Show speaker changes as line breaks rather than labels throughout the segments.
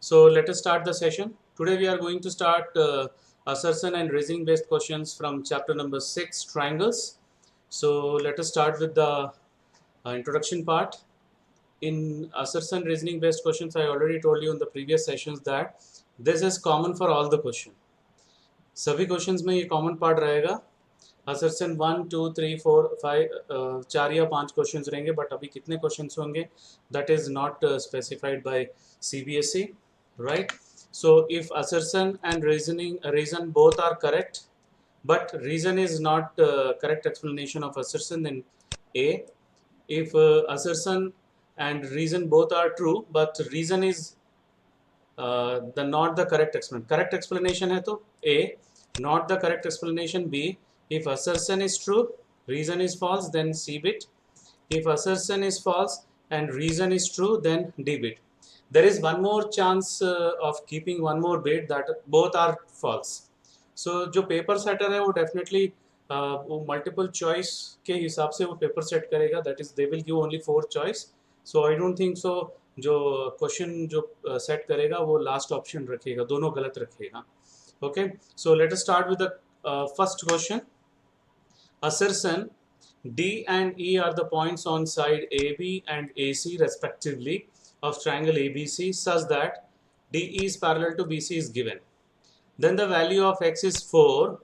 So let us start the session. Today we are going to start assertion and reasoning based questions from chapter number 6, triangles. So let us start with the introduction part. In assertion reasoning based questions, I already told you in the previous sessions that this is common for all the question. सभी questions में ये common part रहेगा. Assertion 1 2 3 4 5 चार या पांच questions रहेंगे, but अभी कितने क्वेश्चंस होंगे that is not specified by CBSE, right? So if assertion and reason both are correct, but reason is not correct explanation of assertion, then A. If assertion and reason both are true, but reason is the not the correct explanation. Correct explanation है तो A, not the correct explanation B. If assertion is true, reason is false, then C bit. If assertion is false and reason is true, then D bit. There is one more chance of keeping one more bit that both are false. So जो paper setter है वो definitely वो multiple choice के हिसाब से वो paper set करेगा. That is they will give only 4 choice. So I don't think so जो क्वेश्चन जो सेट करेगा वो लास्ट ऑप्शन रखेगा, दोनों गलत रखेगा. Okay, so let us start with the first question. Assertion: D and E are the points on side AB and AC respectively of triangle ABC such that DE is parallel to BC is given. Then the value of x is 4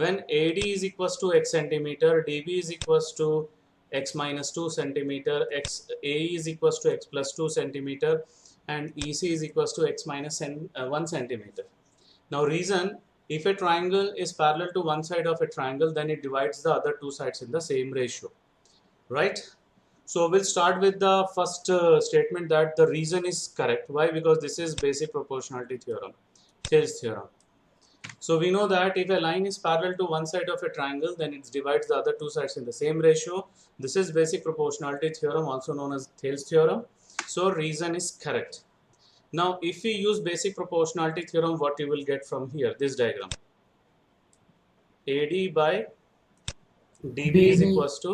when AD is equals to x centimeter, DB is equals to x minus 2 centimeter, AE is equals to x plus 2 centimeter, and EC is equals to x minus 1 centimeter. Now reason: if a triangle is parallel to one side of a triangle, then it divides the other two sides in the same ratio, right? So we'll start with the first statement that the reason is correct. Why? Because this is basic proportionality theorem, Thales theorem. So we know that if a line is parallel to one side of a triangle, then it divides the other two sides in the same ratio. This is basic proportionality theorem, also known as Thales theorem. So reason is correct. Now if we use basic proportionality theorem, what you will get from here, this diagram: AD by DB is equals to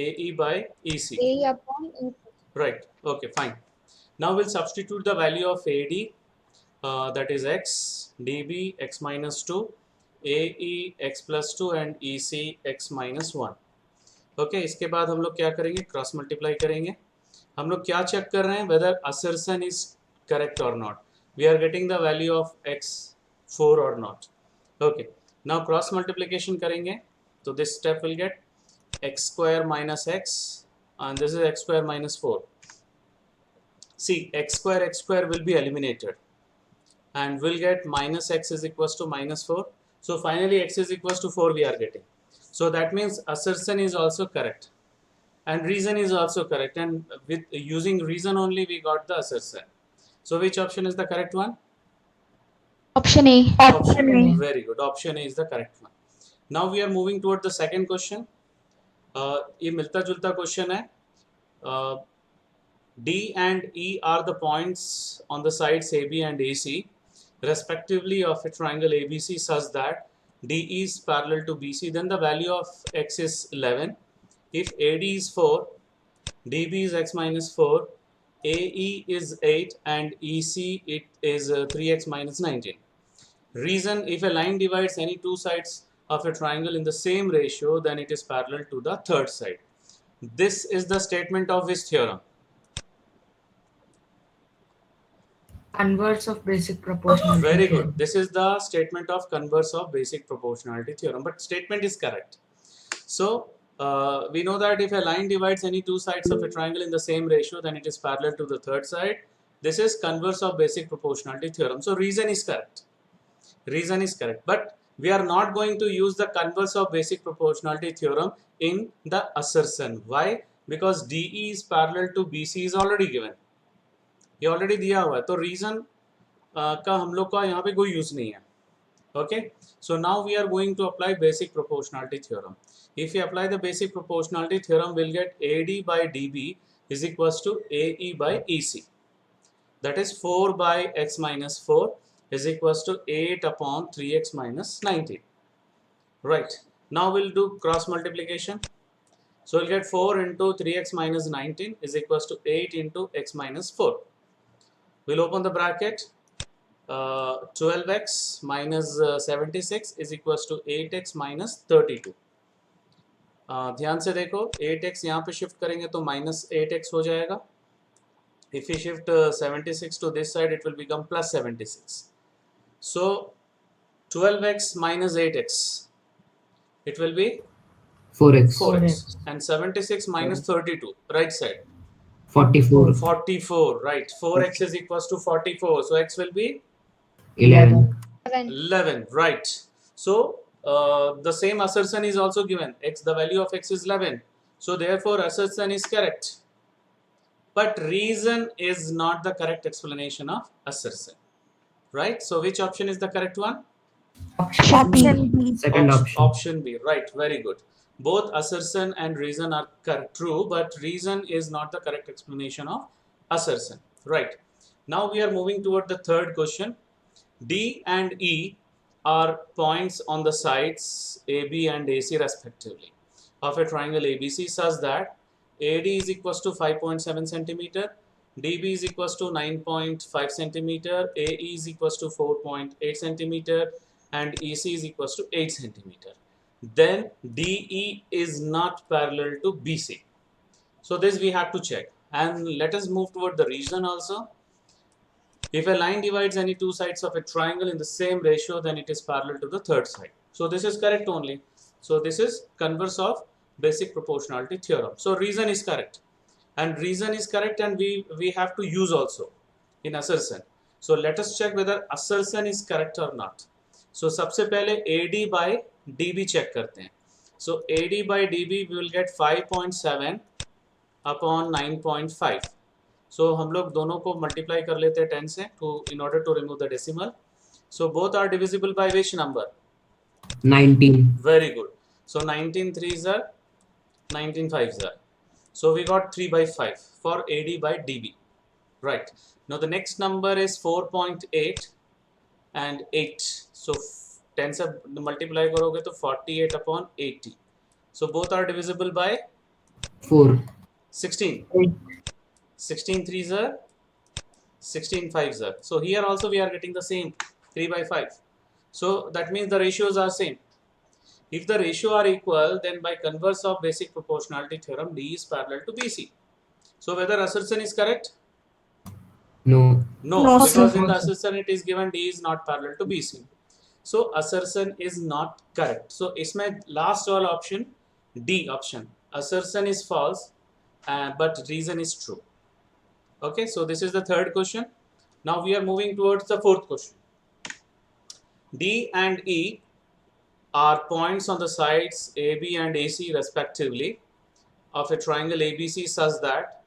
AE by EC.
A upon E.
Right. Okay, fine. Now we'll substitute the value of AD, that is x, DB x minus 2, AE x plus 2 and EC x minus 1. Okay, इसके बाद हम लोग क्या करेंगे? Cross multiply करेंगे. हम लोग क्या चेक कर रहे हैं? वेदर असर्शन इज करेक्ट और not. We are getting the value of x 4 और not. Okay, now cross multiplication करेंगे तो this step will get x square minus x and this is x square minus 4. See, x square will be eliminated and we'll get minus x is equals to minus 4. So finally x is equals to 4 we are getting. So that means assertion is also correct and reason is also correct, and with using reason only we got the assertion. So which option is the correct one?
Option A.
Option A. Very good. Option A is the correct one. Now we are moving toward the second question. ये मिलता जुलता question है. D and E are the points on the sides AB and AC respectively of a triangle ABC such that DE is parallel to BC. Then the value of x is 11. If AD is 4, DB is x minus 4, AE is 8 and EC it is 3x minus 19. Reason: if a line divides any two sides of a triangle in the same ratio, then it is parallel to the third side. This is the statement of which theorem?
Converse of basic proportionality.
Very good. This is the statement of converse of basic proportionality theorem, but statement is correct. So we know that if a line divides any two sides of a triangle in the same ratio, then it is parallel to the third side. This is converse of basic proportionality theorem. So reason is correct. Reason is correct, but we are not going to use the converse of basic proportionality theorem in the assertion. Why? Because DE is parallel to BC is already given. ये already दिया हुआ है, तो reason का हम लोग का यहाँ पे कोई यूज नहीं है. Okay, so now we are going to apply basic proportionality theorem. If you apply the basic proportionality theorem, will get AD by DB is equals to AE by EC. That is 4 by x minus 4 is equals to 8 upon 3x minus 19. Right, now we'll do cross multiplication. So we'll get 4 into 3x minus 19 is equals to 8 into x minus 4. we'll open the bracket. 12x minus 76 is equals to 8x minus 32. ध्यान से देखो 8x यहाँ पे shift करेंगे तो minus 8x हो जाएगा. If we shift 76 to this side, it will become plus 76. So 12x minus 8x, it will be
4x.
4x. And 76 minus 32, right side.
44.
44, right. 4x is equals to 44. So x will be
11.
11, right. So the same assertion is also given. X, the value of x is 11. So therefore assertion is correct. But reason is not the correct explanation of assertion. Right? So which option is the correct one?
Option B.
Second option.
Option B. Right. Very good. Both assertion and reason are true, but reason is not the correct explanation of assertion. Right. Now we are moving toward the third question. D and E are points on the sides AB and AC respectively of a triangle ABC such that AD is equals to 5.7 centimeter, DB is equals to 9.5 centimeter, AE is equals to 4.8 centimeter, and EC is equals to 8 centimeter. Then DE is not parallel to BC. So this we have to check. And let us move toward the reason also. If a line divides any two sides of a triangle in the same ratio, then it is parallel to the third side. So this is correct only. So this is converse of basic proportionality theorem. So reason is correct. And reason is correct, and we have to use also in assertion. So let us check whether assertion is correct or not. So सबसे पहले AD by DB check करते हैं. So AD by DB we will get 5.7 upon 9.5. So हम लोग दोनों को multiply कर लेते हैं 10 से in order to remove the decimal. So both are divisible by which number?
19.
Very good. So 19 3s are 19 5s are. So we got 3 by 5 for AD by DB. Right. Now the next number is 4.8 and 8. So 10 से multiply करोगे तो 48 upon 80. So both are divisible by
4.
16. 16 3s are 16 5s are. So here also we are getting the same 3 by 5. So that means the ratios are same. If the ratio are equal, then by converse of basic proportionality theorem, D is parallel to BC. So whether assertion is correct?
No.
No,
No,
because
sir.
in the assertion it is given D is not parallel to BC. So assertion is not correct. So इसमें last all option D option. Assertion is false, but reason is true. Okay, so this is the third question. Now we are moving towards the fourth question. D and E are points on the sides AB and AC respectively of a triangle ABC such that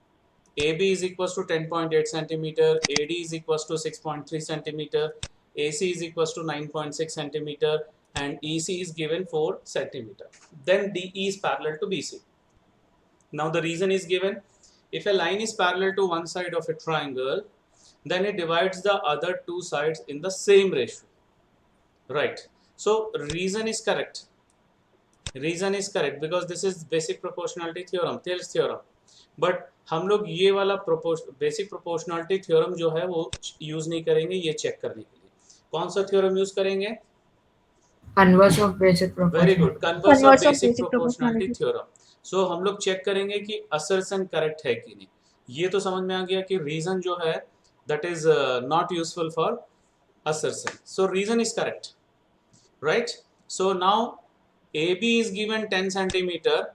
AB is equals to 10.8 centimeter, AD is equals to 6.3 centimeter, AC is equals to 9.6 centimeter, and EC is given 4 centimeter. Then DE is parallel to BC. Now the reason is given. If a line is parallel to one side of a triangle, then it divides the other two sides in the same ratio. Right. So reason is correct. Reason is correct because this is basic proportionality theorem, Thales theorem. But हम लोग ये वाला basic proportionality theorem जो है वो use नहीं करेंगे ये चेक करने के लिए. कौन सा थ्योरम यूज करेंगे?
Converse of basic
very good.
proportionality.
Converse of basic proportionality theorem. So हम लोग चेक करेंगे कि असर्शन करेक्ट है कि नहीं. ये तो समझ में आ गया कि रीजन जो है that is not useful for assertion. So reason is correct, right? So now AB is given 10 centimeter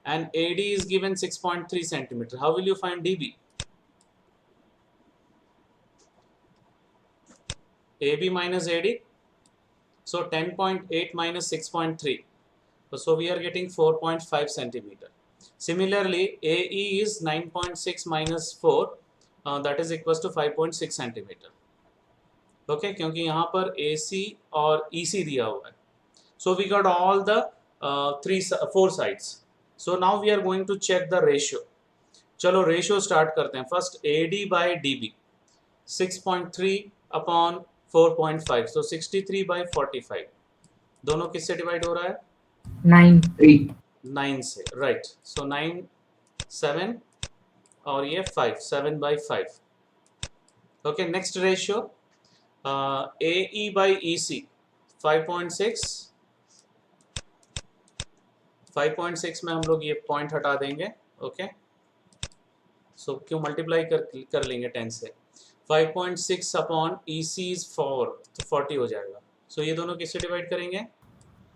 and AD is given 6.3 centimeter. How will you find DB? AB minus AD. So 10.8 minus 6.3. So we are getting 4.5 centimeter. Similarly, AE is 9.6 minus 4. That is equals to 5.6 centimeter. Okay क्योंकि यहाँ पर AC और EC दिया हुआ है. So we got all the 4 sides. So now we are going to check the ratio. चलो ratio start करते हैं. First AD by DB 6.3 upon 4.5. So 63 by 45. दोनों किससे डिवाइड हो रहा है? 9 से. राइट. सो 9 7 और ये 5 7 bye 5. Okay, next ratio, AE by EC 5.6. 5.6 में हम लोग ये पॉइंट हटा देंगे. ओके, सो क्यों मल्टीप्लाई कर लेंगे 10 से. 5.6 अपॉन EC इज 4, तो 40 हो जाएगा. सो ये दोनों किससे डिवाइड करेंगे?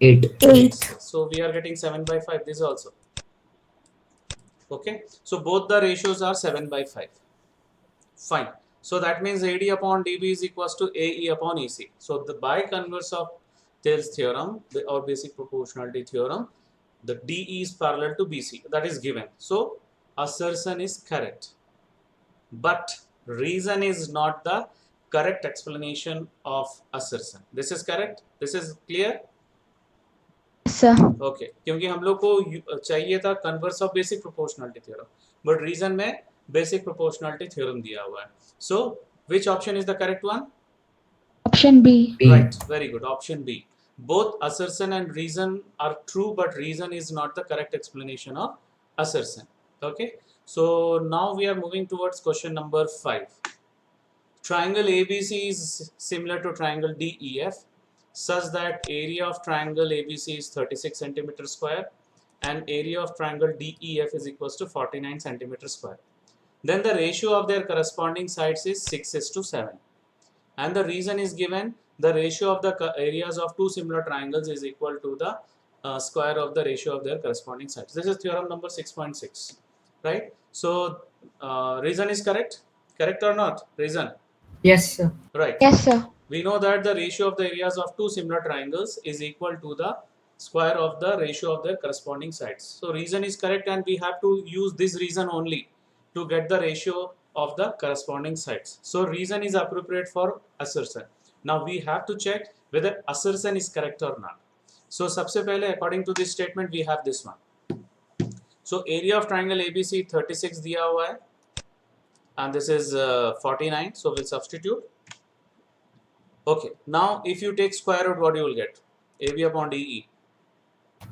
8.
8.
So we are getting 7/5 this also. Okay, so both the ratios are 7/5. Fine. So that means AD upon DB is equals to AE upon EC. So the by converse of Thales theorem or basic proportionality theorem, the DE is parallel to BC. That is given. So assertion is correct, but reason is not the correct explanation of assertion. This is correct. This is clear.
Sir.
Okay, क्योंकि हम लोग को चाहिए था converse of basic proportionality theorem, but reason में basic proportionality theorem दिया हुआ है. So which option is the correct one?
Option B.
B.
Right, very good, option B. Both assertion and reason are true, but reason is not the correct explanation of assertion. Okay, so now we are moving towards question number 5. Triangle ABC is similar to triangle DEF such that area of triangle ABC is 36 centimeter square and area of triangle DEF is equals to 49 centimeter square. Then the ratio of their corresponding sides is 6:7. And the reason is given, the ratio of the areas of two similar triangles is equal to the square of the ratio of their corresponding sides. This is theorem number 6.6, right? So reason is correct or not? Reason?
Yes, sir.
Right.
Yes, sir.
We know that the ratio of the areas of two similar triangles is equal to the square of the ratio of their corresponding sides. So reason is correct, and we have to use this reason only to get the ratio of the corresponding sides. So reason is appropriate for assertion. Now we have to check whether assertion is correct or not. So सबसे पहले according to this statement we have this one. So area of triangle ABC 36 दिया हुआ है and this is 49, so we'll substitute. Okay, now if you take square root, what you will get? AB upon DE.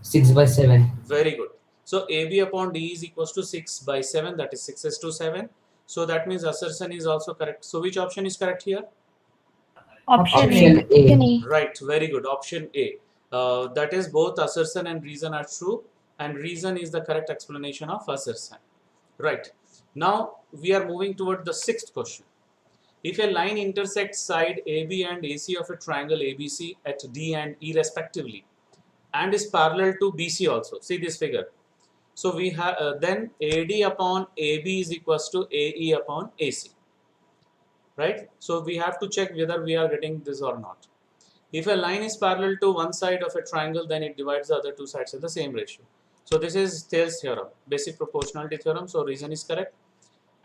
6/7.
Very good. So AB upon DE is equals to 6/7, that is 6:7. So that means assertion is also correct. So which option is correct here?
Option A.
Option A.
Option A.
Right, very good. Option A. That is both assertion and reason are true, and reason is the correct explanation of assertion. Right. Now we are moving toward the sixth question. If a line intersects side AB and AC of a triangle ABC at D and E respectively, and is parallel to BC also, see this figure. So we have then AD upon AB is equals to AE upon AC, right? So we have to check whether we are getting this or not. If a line is parallel to one side of a triangle, then it divides the other two sides at the same ratio. So this is Thales theorem, basic proportionality theorem. So reason is correct.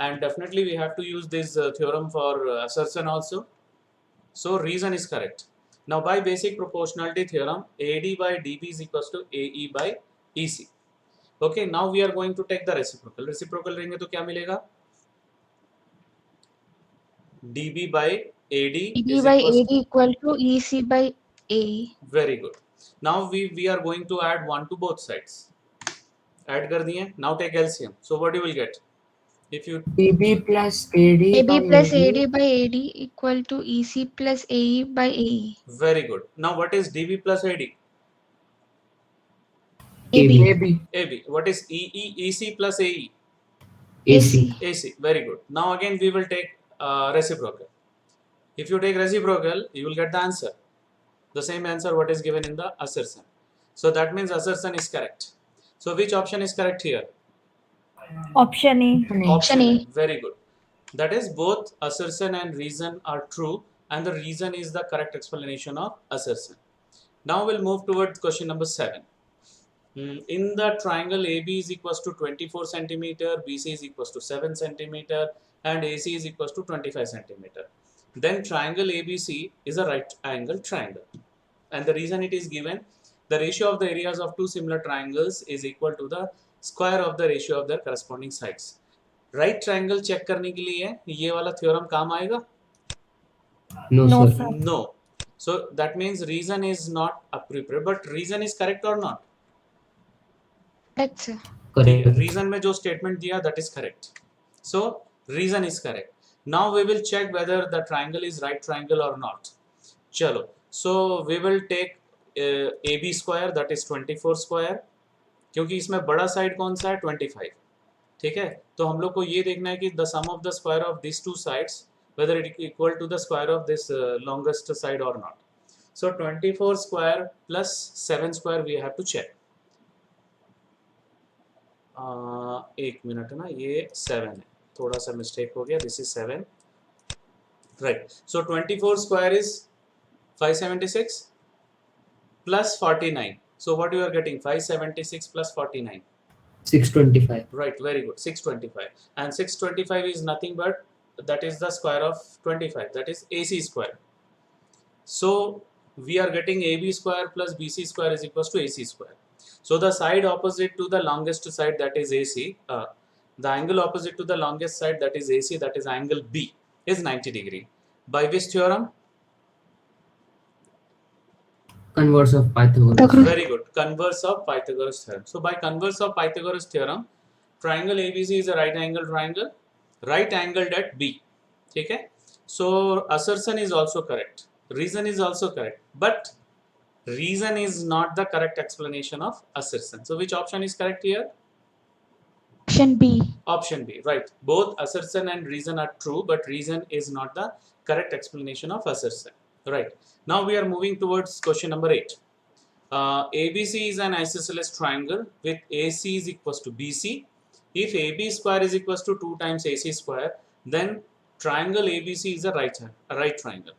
And definitely we have to use this theorem for assertion also. So reason is correct. Now by basic proportionality theorem, AD by DB is equals to AE by EC. Okay, now we are going to take the reciprocal. Reciprocal लेंगे तो क्या मिलेगा? DB by AD
DB
is
by
equals
AD equal to EC by AE.
very good. Now we are going to add 1 to both sides. Add कर दिए. Now take LCM. So what you will get? If you
DB plus AD
AB
by
plus
AD.
AD by AD equal to EC plus AE by AE.
very good. Now what is DB plus AD?
AB.
AB.
AB. What is EC plus AE?
AC.
AC. Very good. Now again we will take reciprocal. If you take reciprocal, you will get the answer. The same answer what is given in the assertion. So that means assertion is correct. So which option is correct here?
Option A.
Option A. Very good. That is both assertion and reason are true, and the reason is the correct explanation of assertion. Now we'll move towards question number 7. In the triangle AB is equals to 24 centimeter, BC is equals to 7 centimeter, and AC is equals to 25 centimeter. Then triangle ABC is a right angle triangle. And the reason it is given, the ratio of the areas of two similar triangles is equal to the square of the ratio of their corresponding sides. Right triangle check करने के लिए ये वाला theorem काम आएगा?
No,
No,
sir.
sir.
No. So that means reason is not appropriate, but reason is correct or not?
Correct, sir.
Correct.
Reason में जो statement दिया that is correct. So reason is correct. Now we will check whether the triangle is right triangle or not. चलो, so we will take AB square, that is 24 square, क्योंकि इसमें बड़ा side कौन सा है 25. ठीक है, तो हम लोग को ये देखना है कि the sum of the square of this two sides whether it equal to the square of this longest side or not. So 24 square plus 7 square we have to check. एक मिनट ना, ये 7 है, थोड़ा सा मिस्टेक हो गया, this is 7, right. So 24 square is 576 plus 49. So what you are getting? 576 plus 49.
625.
Right, very good. 625. And 625 is nothing but that is the square of 25. That is AC square. So we are getting AB square plus BC square is equals to AC square. So the side opposite to the longest side, that is AC, the angle opposite to the longest side, that is AC, that is angle B, is 90 degree. By which theorem?
Converse of Pythagoras.
Very good. Converse of Pythagoras theorem. So by converse of Pythagoras theorem, triangle ABC is a right angle triangle, right angled at B. ठीक है? So assertion is also correct. Reason is also correct. But reason is not the correct explanation of assertion. So which option is correct here?
Option B.
Option B, right. Both assertion and reason are true, but reason is not the correct explanation of assertion. Right. Now we are moving towards question number 8. ABC is an isosceles triangle with AC is equals to BC. If AB square is equals to 2 times AC square, then triangle ABC is a right triangle.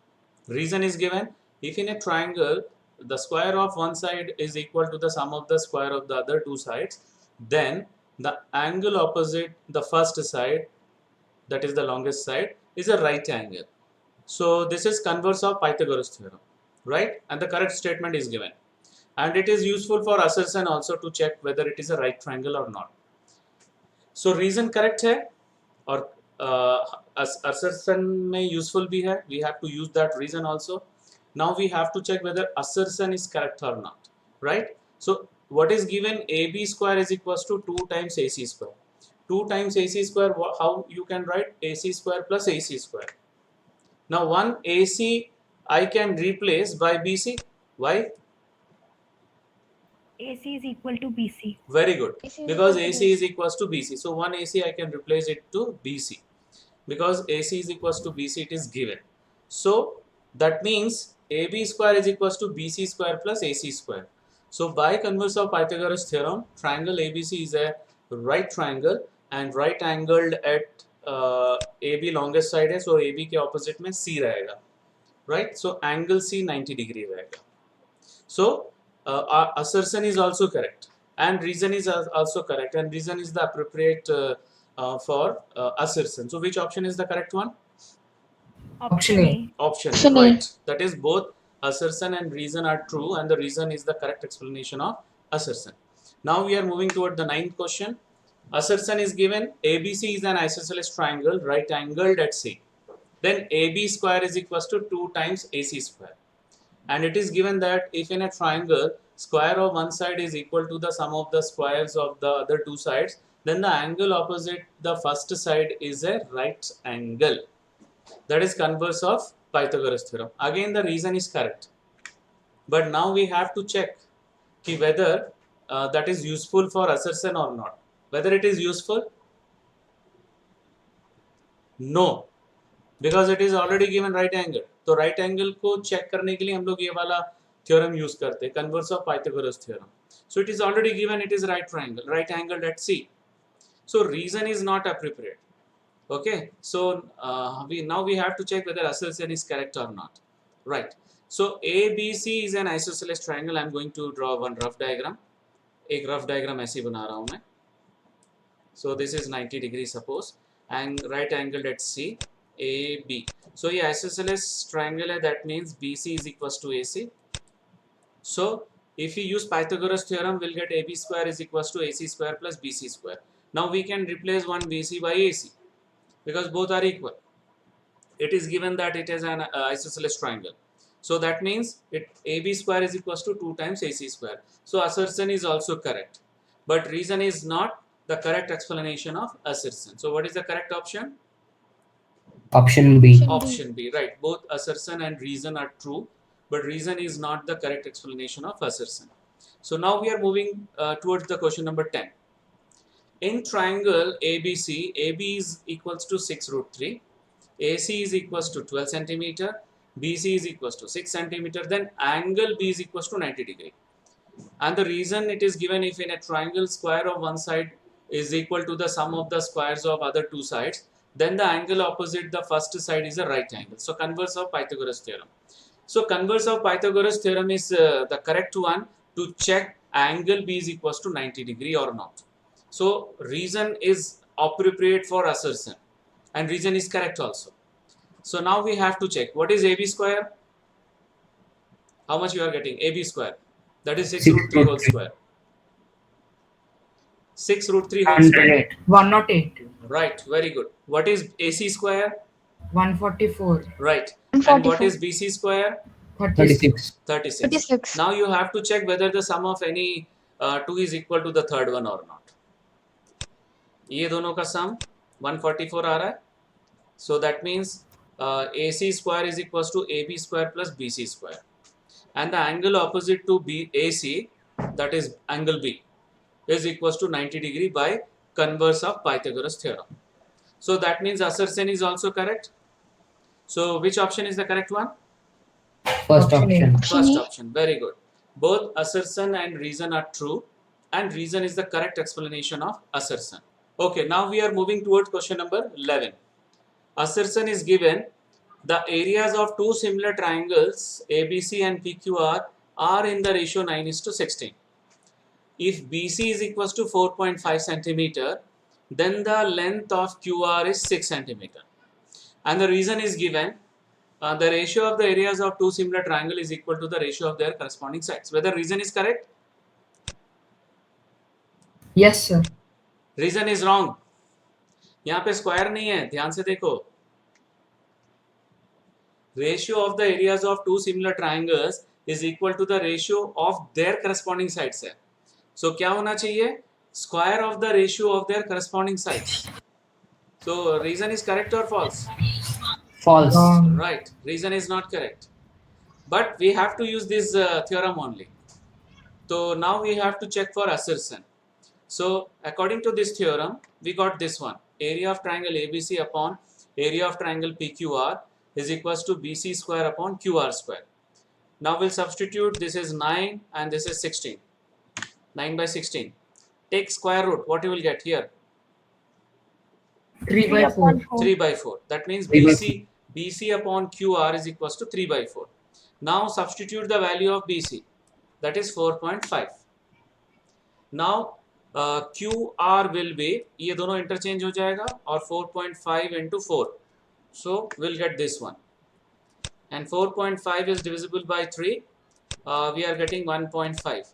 Reason is given. If in a triangle the square of one side is equal to the sum of the square of the other two sides, then the angle opposite the first side, that is the longest side, is a right angle. So this is converse of Pythagoras theorem, right? And the correct statement is given. And it is useful for assertion also to check whether it is a right triangle or not. So reason correct है और assertion में useful भी है. We have to use that reason also. Now we have to check whether assertion is correct or not, right? So what is given? AB square is equals to 2 times AC square. 2 times AC square, how you can write? AC square plus AC square. Now one AC I can replace by BC. Why?
AC is equal to BC.
Very good.
AC is
Because
equal to
AC is equals to BC. So one AC I can replace it to BC. Because AC is equals to BC, it is given. So that means AB square is equals to BC square plus AC square. So by converse of Pythagoras theorem, triangle ABC is a right triangle and right angled at AB longest side है, so AB के opposite में C रहेगा, right? So angle C 90 degree रहेगा. So our assertion is also correct and reason is also correct, and reason is the appropriate for assertion. So which option is the correct one?
Option A.
Option A,
Option A.
right. That is both assertion and reason are true, and the reason is the correct explanation of assertion. Now we are moving toward the 9th question. Assertion is given. ABC is an isosceles triangle right angled at C. Then AB square is equals to 2 times AC square. And it is given that if in a triangle square of one side is equal to the sum of the squares of the other two sides, then the angle opposite the first side is a right angle. That is converse of Pythagoras theorem. Again the reason is correct. But now we have to check whether that is useful for assertion or not. Whether it is useful? No. Because it is already given right angle. तो right angle को check करने के लिए हम लोग ये वाला theorem use करते हैं, converse of Pythagoras theorem. So it is already given, it is right triangle, right angled at C. So reason is not appropriate. Okay. So now we have to check whether assertion is correct or not. Right. So ABC is an isosceles triangle. I am going to draw one rough diagram. एक rough diagram ऐसे बना रहा हूँ मैं. So this is 90 degrees suppose, and right angled at C. AB. So ये isosceles triangle है, that means BC is equals to AC. So if we use Pythagoras theorem, we'll get AB square is equals to AC square plus BC square. Now we can replace one BC by AC because both are equal. It is given that it is an isosceles triangle. So that means AB square is equals to 2 times AC square. So assertion is also correct. But reason is not the correct explanation of assertion. So what is the correct option?
Option B.
Option B, right. Both assertion and reason are true, but reason is not the correct explanation of assertion. So now we are moving towards the question number 10. In triangle ABC, AB is equals to 6 root 3, AC is equals to 12 centimeter, BC is equals to 6 centimeter, then angle B is equals to 90 degree. And the reason it is given, if in a triangle square of one side is equal to the sum of the squares of other two sides, then the angle opposite the first side is a right angle. So converse of Pythagoras theorem. So converse of Pythagoras theorem is the correct one to check angle B is equals to 90 degree or not. So reason is appropriate for assertion and reason is correct also. So now we have to check what is AB square. How much you are getting? AB square, that is 6 root 3 whole square. 6 root 3 whole square.
108.
Right, very good. What is AC square?
144.
Right. And what
144.
is BC square?
36.
36.
36.
Now you have to check whether the sum of any two is equal to the third one or not. ये दोनों का sum 144 आ रहा है. So that means AC square is equals to AB square plus BC square. And the angle opposite to AC, that is angle B, is equals to 90 degree by converse of Pythagoras theorem. So that means assertion is also correct. So which option is the correct one?
First
Option A.
option.
First option. Very good. Both assertion and reason are true, and reason is the correct explanation of assertion. Okay, now we are moving towards question number 11. Assertion is given: the areas of two similar triangles ABC and PQR are in the ratio 9:16. If BC is equals to 4.5 centimeter, then the length of QR is 6 centimeter. And the reason is given: the ratio of the areas of two similar triangle is equal to the ratio of their corresponding sides. Whether reason is correct?
Yes, sir.
Reason is wrong. यहाँ पे square नहीं है, ध्यान से देखो. Ratio of the areas of two similar triangles is equal to the ratio of their corresponding sides है. So क्या होना चाहिए? Square of the ratio of their corresponding sides. So reason is correct or false?
False.
Right. Reason is not correct. But we have to use this theorem only. So now we have to check for assertion. So according to this theorem, we got this one. Area of triangle ABC upon area of triangle PQR is equals to BC square upon QR square. Now we'll substitute. This is 9 and this is 16. 9 by 16. Take square root. What you will get here?
3 by 4.
3 by 4. That means
3 by
BC upon QR is equals to 3 by 4. Now substitute the value of BC. That is 4.5. Now QR will be, ये दोनों interchange हो जाएगा और 4.5 into 4. So we'll get this one. And 4.5 is divisible by 3. We are getting 1.5.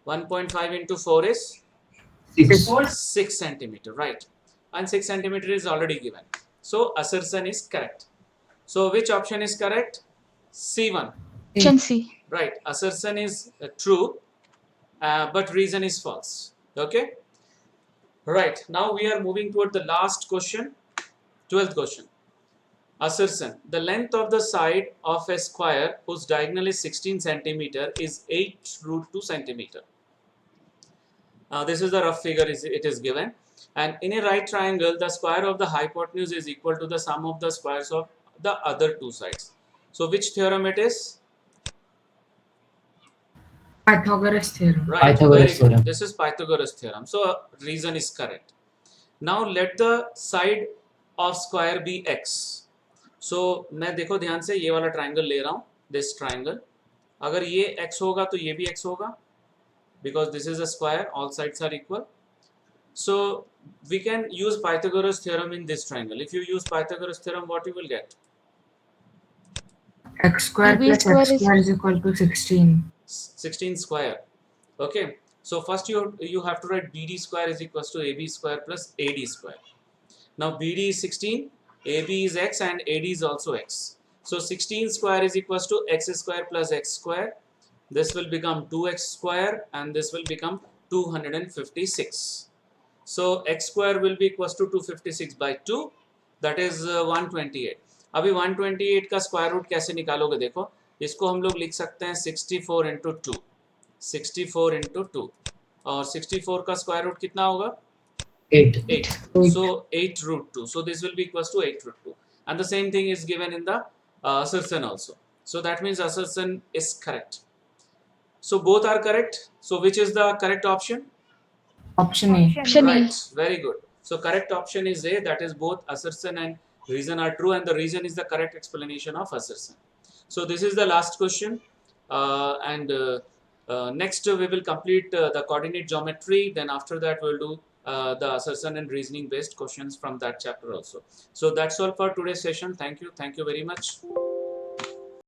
1.5 into 4 is 6 centimeter, right? And 6 centimeter is already given. So assertion is correct. So which option is correct? C1.
Option C.
Right. Assertion is true, but reason is false. Okay. Right. Now we are moving toward the last question, 12th question. Assertion: the length of the side of a square whose diagonal is 16 centimeter is 8 root 2 centimeter. This is the rough figure it is given. And in a right triangle, the square of the hypotenuse is equal to the sum of the squares of the other two sides. So which theorem it is?
Pythagoras theorem.
Right.
Pythagoras
Very good.
theorem.
This is Pythagoras theorem. So reason is correct. Now let the side of square be x. So मैं देखो ध्यान से ये वाला triangle ले रहा हूँ, this triangle. अगर ये x होगा तो ये भी x होगा, because this is a square, all sides are equal. So we can use Pythagoras theorem in this triangle. If you use Pythagoras theorem, what you will get?
X square
B
plus
square
x square is equal to 16.
16 square. Okay. So first you have to write BD square is equals to AB square plus AD square. Now BD is 16, AB is x and AD is also x. So 16 square is equals to x square plus x square. This will become 2x square and this will become 256. So x square will be equals to 256 by 2 that is 128. अभी 128 का square root कैसे निकालोगे? देखो, इसको हम लोग लिख सकते हैं 64 इंटू 2, 64 इंटू 2, और 64 का स्क्वायर रूट कितना होगा?
8.
8. So 8 root 2. So this will be equals to 8 root 2. And the same thing is given in the assertion also. So that means assertion is correct. So both are correct. So which is the correct option?
Option A.
Option A.
Right. Very good. So correct option is A. That is both assertion and reason are true, and the reason is the correct explanation of assertion. So this is the last question. Next we will complete the coordinate geometry. Then after that we will do the assertion and reasoning based questions from that chapter also. So that's all for today's session. Thank you very much.